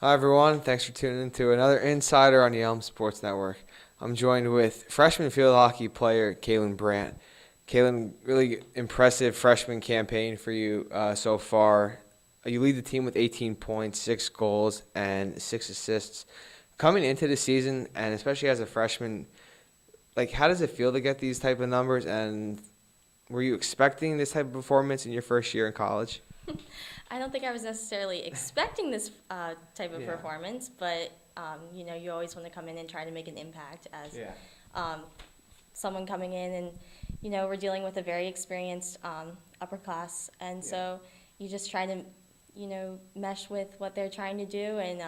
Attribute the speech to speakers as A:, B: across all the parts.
A: Hi, everyone. Thanks for tuning in to another Insider on the Elm Sports Network. I'm joined with freshman field hockey player Kailyn Brandt. Kailyn, really impressive freshman campaign for you so far. You lead the team with 18 points, 6 goals, and 6 assists. Coming into the season, and especially as a freshman, how does it feel to get these type of numbers? And were you expecting this type of performance in your first year in college?
B: I don't think I was necessarily expecting this type of performance, but you always want to come in and try to make an impact as um, someone coming in, and we're dealing with a very experienced upper class, and so you just try to mesh with what they're trying to do, and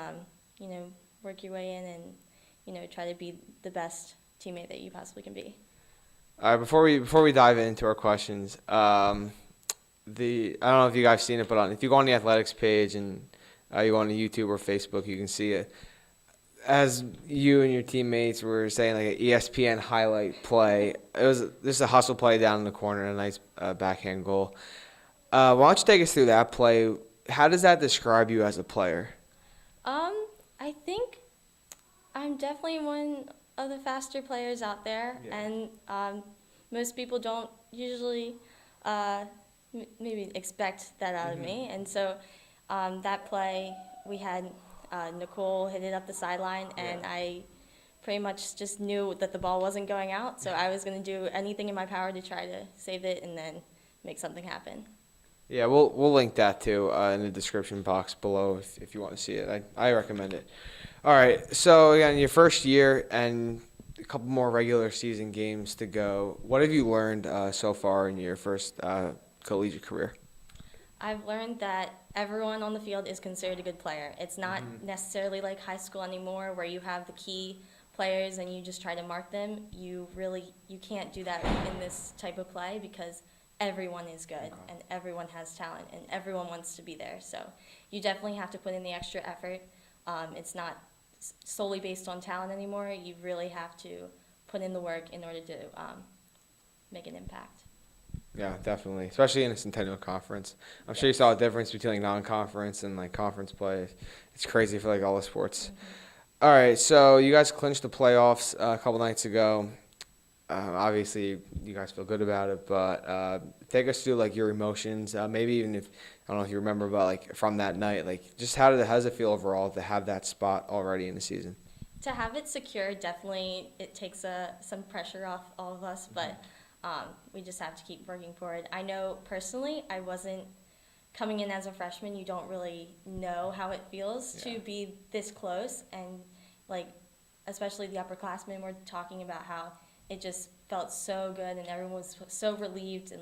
B: work your way in, and try to be the best teammate that you possibly can be.
A: All right, before we dive into our questions, I don't know if you guys seen it, but if you go on the athletics page and you go on to YouTube or Facebook, you can see it. As you and your teammates were saying, like an ESPN highlight play, it was just a hustle play down in the corner, a nice backhand goal. Why don't you take us through that play? How does that describe you as a player?
B: I think I'm definitely one of the faster players out there, and most people don't usually maybe expect that out of me. And so that play, we had Nicole hit it up the sideline, and I pretty much just knew that the ball wasn't going out, so I was going to do anything in my power to try to save it and then make something happen.
A: Yeah, we'll link that too in the description box below if you want to see it. I recommend it. All right, so again, your first year and a couple more regular season games to go. What have you learned so far in your first collegiate career?
B: I've learned that everyone on the field is considered a good player. It's not necessarily like high school anymore where you have the key players and you just try to mark them. You can't do that in this type of play because everyone is good and everyone has talent and everyone wants to be there. So you definitely have to put in the extra effort. It's not solely based on talent anymore. You really have to put in the work in order to make an impact.
A: Yeah, definitely, especially in a Centennial Conference. I'm sure you saw a difference between non-conference and conference play. It's crazy for all the sports. All right, so you guys clinched the playoffs a couple nights ago. Obviously, you guys feel good about it, but take us through your emotions. Maybe even if I don't know if you remember, but from that night, just how does it feel overall to have that spot already in the season?
B: To have it secure, definitely it takes some pressure off all of us, but we just have to keep working for it. I know personally, I wasn't coming in as a freshman. You don't really know how it feels to be this close, and especially the upperclassmen were talking about how it just felt so good, and everyone was so relieved and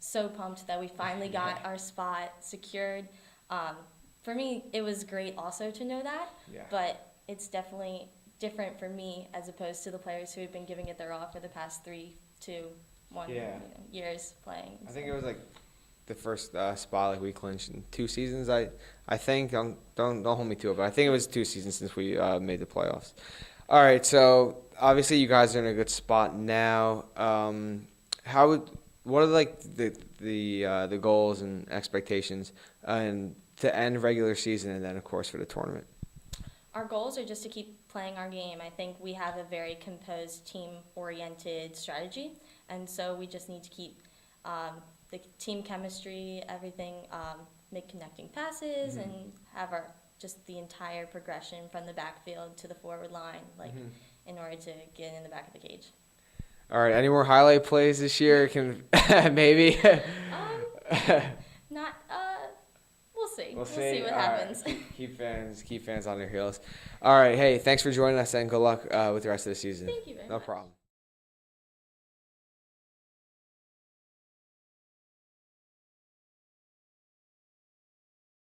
B: so pumped that we finally got our spot secured. For me, it was great also to know that, but it's definitely different for me as opposed to the players who have been giving it their all for the past 3 to 1 years playing.
A: I think it was the first spot we clinched in 2 seasons. I think don't hold me to it, but I think it was 2 seasons since we made the playoffs. All right, so obviously you guys are in a good spot now. What are the goals and expectations and to end regular season and then of course for the tournament?
B: Our goals are just to keep playing our game. I think we have a very composed, team-oriented strategy, and so we just need to keep the team chemistry, everything, make connecting passes, and have just the entire progression from the backfield to the forward line, in order to get in the back of the cage.
A: All right, any more highlight plays this year? Can maybe?
B: Not. We'll see.
A: We'll
B: see what
A: All
B: happens.
A: Right. Keep fans on their heels. All right, hey, thanks for joining us and good luck with the rest of the season.
B: Thank you very much.
A: No problem.